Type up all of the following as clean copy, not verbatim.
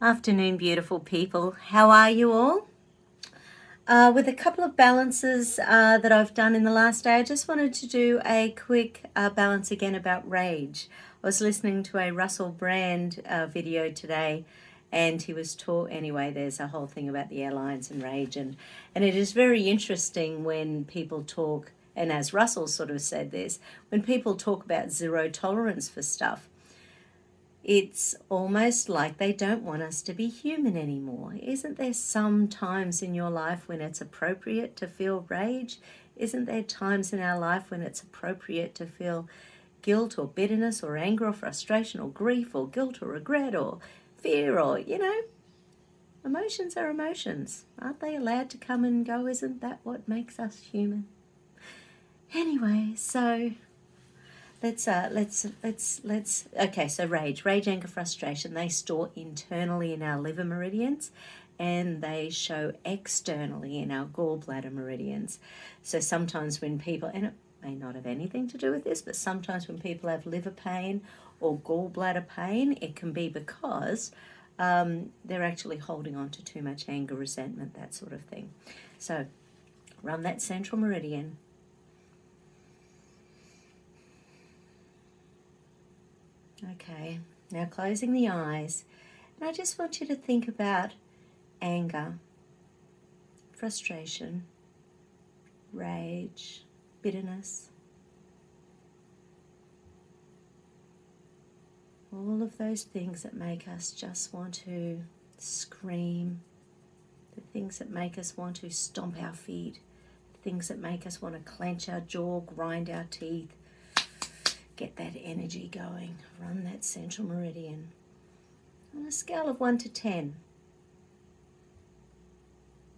Afternoon, beautiful people. How are you all? With a couple of balances that I've done in the last day, I just wanted to do a quick balance again about rage. I was listening to a Russell Brand video today, and he was anyway, there's a whole thing about the airlines and rage, and it is very interesting when people talk, and as Russell sort of said this, when people talk about zero tolerance for stuff. It's almost like they don't want us to be human anymore. Isn't there some times in your life when it's appropriate to feel rage? Isn't there times in our life when it's appropriate to feel guilt or bitterness or anger or frustration or grief or guilt or regret or fear or, emotions are emotions. Aren't they allowed to come and go? Isn't that what makes us human? Anyway, so okay, so rage, anger, frustration, they store internally in our liver meridians and they show externally in our gallbladder meridians. So sometimes when people, and it may not have anything to do with this, but sometimes when people have liver pain or gallbladder pain, it can be because they're actually holding on to too much anger, resentment, that sort of thing. So run that central meridian. Okay, now closing the eyes, and I just want you to think about anger, frustration, rage, bitterness, all of those things that make us just want to scream, the things that make us want to stomp our feet, the things that make us want to clench our jaw, grind our teeth. Get that energy going. Run that central meridian. On a scale of 1 to 10.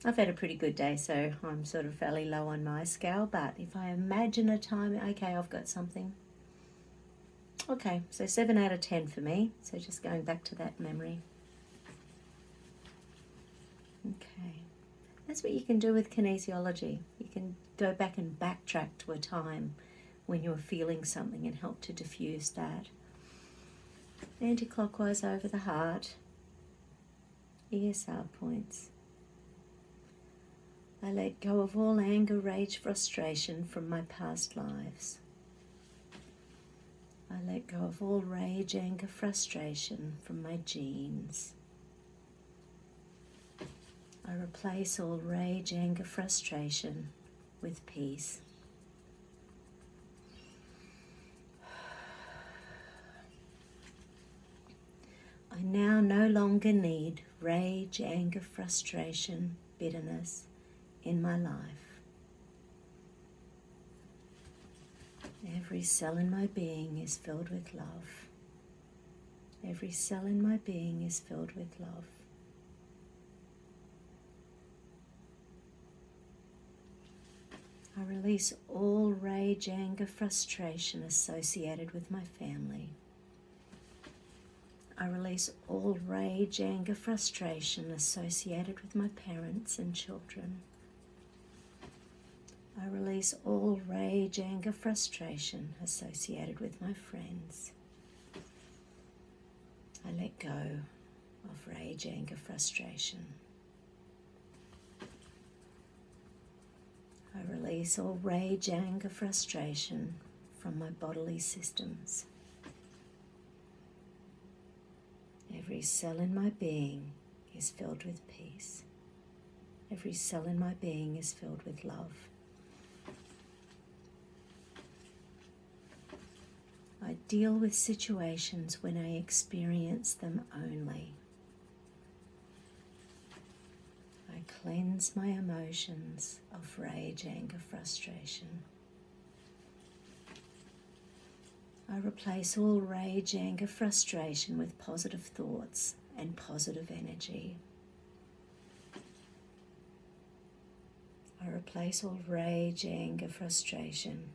I've had a pretty good day, so I'm sort of fairly low on my scale, but if I imagine a time, okay, I've got something. Okay, so 7 out of 10 for me. So just going back to that memory. Okay. That's what you can do with kinesiology. You can go back and backtrack to a time when you're feeling something and help to diffuse that. Anti-clockwise over the heart, ESR points. I let go of all anger, rage, frustration from my past lives. I let go of all rage, anger, frustration from my genes. I replace all rage, anger, frustration with peace. I now no longer need rage, anger, frustration, bitterness in my life. Every cell in my being is filled with love. Every cell in my being is filled with love. I release all rage, anger, frustration associated with my family. I release all rage, anger, frustration associated with my parents and children. I release all rage, anger, frustration associated with my friends. I let go of rage, anger, frustration. I release all rage, anger, frustration from my bodily systems. Every cell in my being is filled with peace. Every cell in my being is filled with love. I deal with situations when I experience them only. I cleanse my emotions of rage, anger, frustration. I replace all rage, anger, frustration with positive thoughts and positive energy. I replace all rage, anger, frustration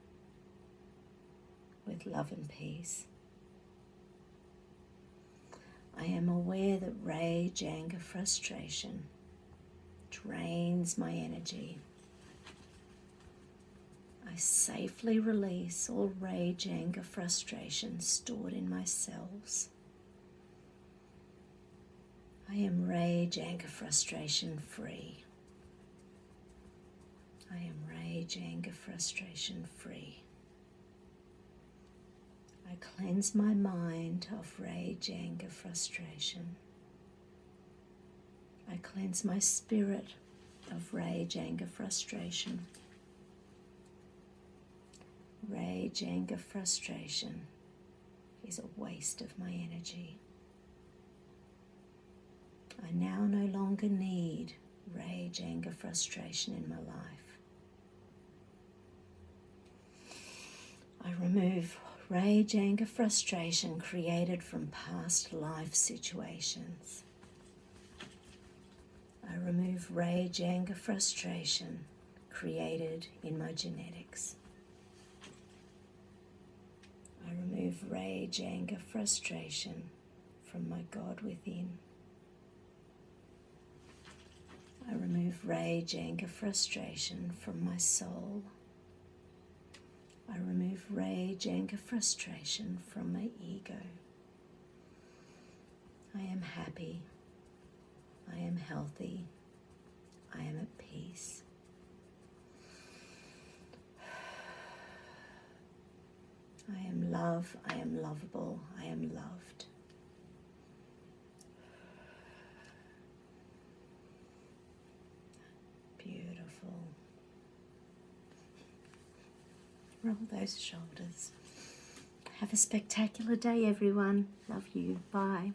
with love and peace. I am aware that rage, anger, frustration drains my energy. I safely release all rage, anger, frustration stored in my cells. I I am rage, anger, frustration free. I am rage, anger, frustration free. I cleanse my mind of rage, anger, frustration. I cleanse my spirit of rage, anger, frustration. Rage, anger, frustration is a waste of my energy. I now no longer need rage, anger, frustration in my life. I remove rage, anger, frustration created from past life situations. I remove rage, anger, frustration created in my genetics. I remove rage, anger, frustration from my God within. I remove rage, anger, frustration from my soul. I remove rage, anger, frustration from my ego. I am happy. I am healthy. I am at peace. I am love. I am lovable. I am loved. Beautiful. Roll those shoulders. Have a spectacular day, everyone. Love you. Bye.